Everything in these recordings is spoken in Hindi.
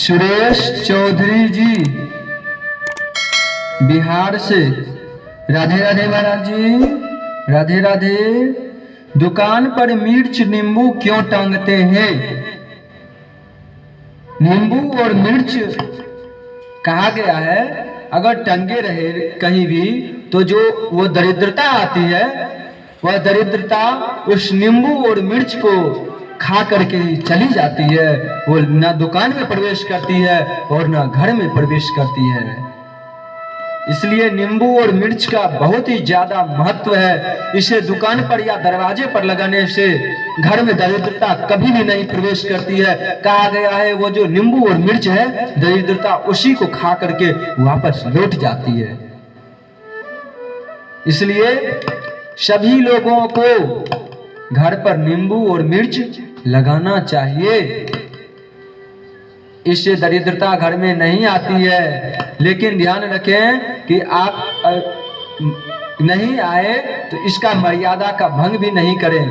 सुरेश चौधरी जी बिहार से। राधे राधे महाराज जी, राधे राधे। दुकान पर मिर्च नींबू क्यों टांगते हैं? नींबू और मिर्च कहा गया है अगर टंगे रहे कहीं भी तो जो वो दरिद्रता आती है, वह दरिद्रता उस नींबू और मिर्च को खा करके ही चली जाती है। वो ना दुकान में प्रवेश करती है और ना घर में प्रवेश करती है। इसलिए नींबू और मिर्च का बहुत ही ज्यादा महत्व है। इसे दुकान पर या दरवाजे पर लगाने से घर में दरिद्रता कभी भी नहीं प्रवेश करती है। कहा गया है वो जो नींबू और मिर्च है, दरिद्रता उसी को खा करके वापस लौट जाती है। इसलिए सभी लोगों को घर पर नींबू और मिर्च लगाना चाहिए। इससे दरिद्रता घर में नहीं आती है। लेकिन ध्यान रखें कि आप नहीं आए तो इसका मर्यादा का भंग भी नहीं करें।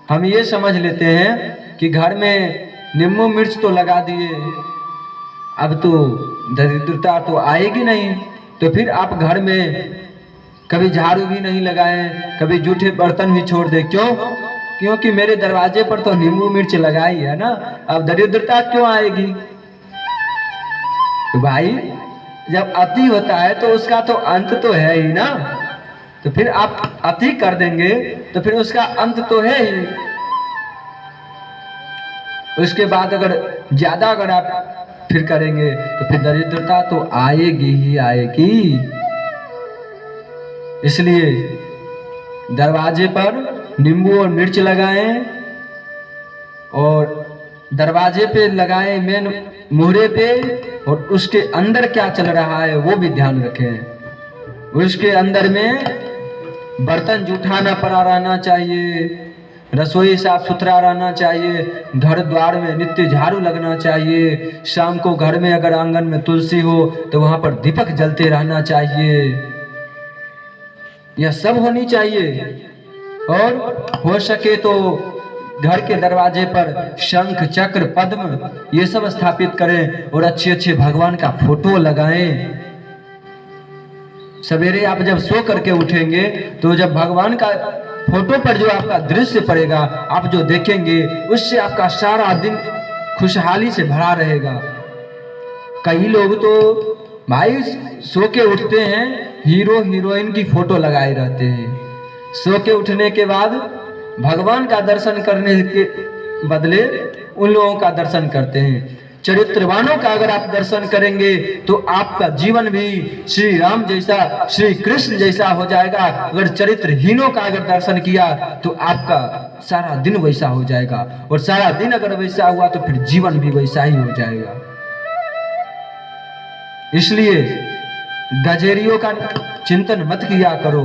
हम ये समझ लेते हैं कि घर में नींबू मिर्च तो लगा दिए, अब तो दरिद्रता तो आएगी नहीं, तो फिर आप घर में कभी झाड़ू भी नहीं लगाए, कभी जूठे बर्तन भी छोड़ दे। क्यों? क्योंकि मेरे दरवाजे पर तो नींबू मिर्च लगाई है ना, अब दरिद्रता क्यों आएगी? तो भाई जब अति होता है तो उसका तो अंत तो है ही ना। तो फिर आप अति कर देंगे तो फिर उसका अंत तो है ही। उसके बाद अगर ज्यादा अगर आप फिर करेंगे तो फिर दरिद्रता तो आएगी ही आएगी। इसलिए दरवाजे पर नींबू और मिर्च लगाएं और दरवाजे पे लगाएं, मेन मुहरे पे, और उसके अंदर क्या चल रहा है वो भी ध्यान रखें। उसके अंदर में बर्तन जूठा ना पड़ा रहना चाहिए, रसोई साफ सुथरा रहना चाहिए, घर द्वार में नित्य झाड़ू लगना चाहिए, शाम को घर में अगर आंगन में तुलसी हो तो वहां पर दीपक जलते रहना चाहिए। यह सब होनी चाहिए। और हो सके तो घर के दरवाजे पर शंख चक्र पद्म ये सब स्थापित करें और अच्छे अच्छे भगवान का फोटो लगाएं। सवेरे आप जब सो करके उठेंगे तो जब भगवान का फोटो पर जो आपका दृश्य पड़ेगा, आप जो देखेंगे उससे आपका सारा दिन खुशहाली से भरा रहेगा। कई लोग तो भाई सो के उठते हैं, हीरो हीरोइन की फोटो लगाए रहते हैं। सो के उठने के बाद भगवान का दर्शन करने के बदले उन लोगों का दर्शन करते हैं। चरित्रवानों का अगर आप दर्शन करेंगे तो आपका जीवन भी श्री राम जैसा, श्री कृष्ण जैसा हो जाएगा। अगर चरित्रहीनों का अगर दर्शन किया तो आपका सारा दिन वैसा हो जाएगा, और सारा दिन अगर वैसा हुआ तो फिर जीवन भी वैसा ही हो जाएगा। इसलिए गजेरियों का चिंतन मत किया करो,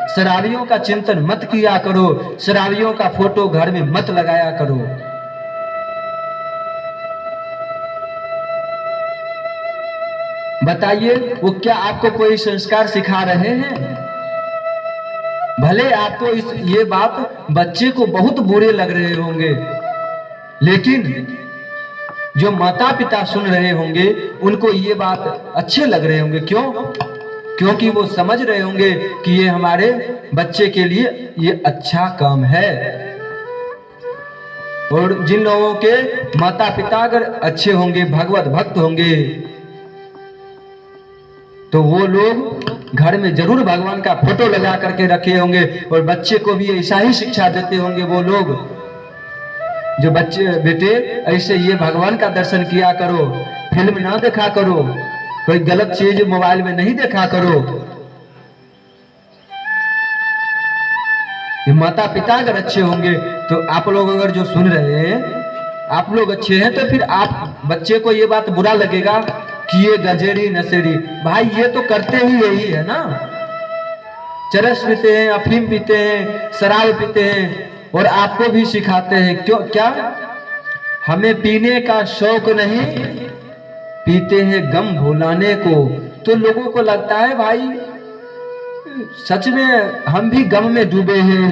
शराबियों का चिंतन मत किया करो, शराबियों का फोटो घर में मत लगाया करो। बताइए वो क्या आपको कोई संस्कार सिखा रहे हैं? भले आपको ये बात बच्चे को बहुत बुरे लग रहे होंगे, लेकिन जो माता पिता सुन रहे होंगे उनको ये बात अच्छे लग रहे होंगे। क्यों? क्योंकि वो समझ रहे होंगे कि ये हमारे बच्चे के लिए ये अच्छा काम है। और जिन लोगों के माता पिता अगर अच्छे होंगे, भगवत भक्त होंगे, तो वो लोग घर में जरूर भगवान का फोटो लगा करके रखे होंगे और बच्चे को भी ऐसा ही शिक्षा देते होंगे। वो लोग जो बच्चे, बेटे ऐसे ये भगवान का दर्शन किया करो, फिल्म ना देखा करो, कोई गलत चीज मोबाइल में नहीं देखा करो। ये माता पिता अगर अच्छे होंगे तो आप लोग अगर जो सुन रहे हैं आप लोग अच्छे हैं, तो फिर आप बच्चे को ये बात बुरा लगेगा कि ये गजेरी नशेरी। भाई ये तो करते ही यही है ना, चरस पीते हैं, अफीम पीते हैं, शराब पीते हैं और आपको भी सिखाते हैं। क्यों? क्या हमें पीने का शौक नहीं, पीते हैं गम भुलाने को। तो लोगों को लगता है भाई सच में हम भी गम में डूबे हैं,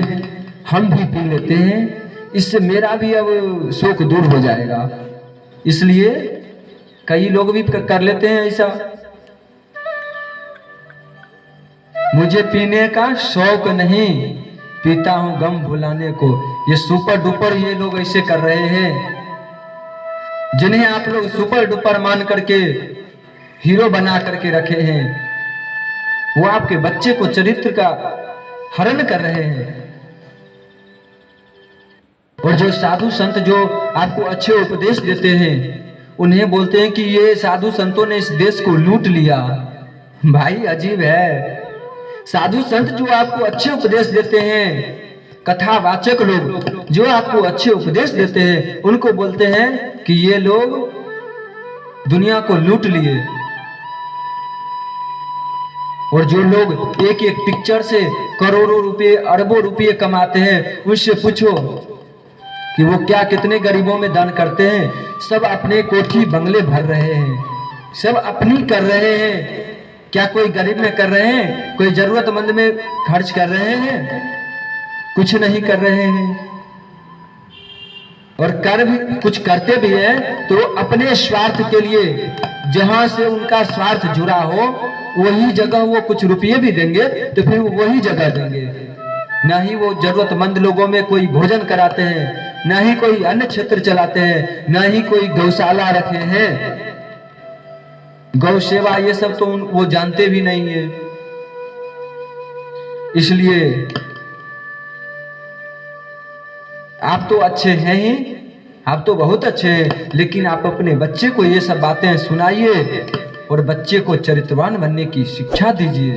हम भी पी लेते हैं। इससे मेरा भी अब शोक दूर हो जाएगा। इसलिए कई लोग भी कर लेते हैं ऐसा। मुझे पीने का शौक नहीं, पीता हूं गम भुलाने को। ये सुपर डुपर ये लोग ऐसे कर रहे हैं, जिन्हें आप लोग सुपर डुपर मान करके हीरो बना करके रखे हैं, वो आपके बच्चे को चरित्र का हरण कर रहे हैं। और जो साधु संत जो आपको अच्छे उपदेश देते हैं, उन्हें बोलते हैं कि ये साधु संतों ने इस देश को लूट लिया। भाई अजीब है, साधु संत जो आपको अच्छे उपदेश देते हैं, कथावाचक लोग जो आपको अच्छे उपदेश देते हैं, उनको बोलते हैं कि ये लोग दुनिया को लूट लिए। और जो लोग एक एक पिक्चर से करोड़ों रुपए अरबों रुपए कमाते हैं, उससे पूछो कि वो क्या कितने गरीबों में दान करते हैं। सब अपने कोठी बंगले भर रहे हैं, सब अपनी कर रहे हैं। क्या कोई गरीब में कर रहे हैं? कोई जरूरतमंद में खर्च कर रहे हैं? कुछ नहीं कर रहे हैं। और कर भी कुछ करते भी हैं तो अपने स्वार्थ के लिए, जहां से उनका स्वार्थ जुड़ा हो वही जगह वो कुछ रुपये भी देंगे तो फिर वही जगह देंगे। ना ही वो जरूरतमंद लोगों में कोई भोजन कराते हैं, ना ही कोई अन्य क्षेत्र चलाते हैं, ना ही कोई गौशाला रखे हैं। गौ सेवा ये सब तो वो जानते भी नहीं है। इसलिए आप तो अच्छे हैं ही, आप तो बहुत अच्छे हैं, लेकिन आप अपने बच्चे को ये सब बातें सुनाइए और बच्चे को चरित्रवान बनने की शिक्षा दीजिए।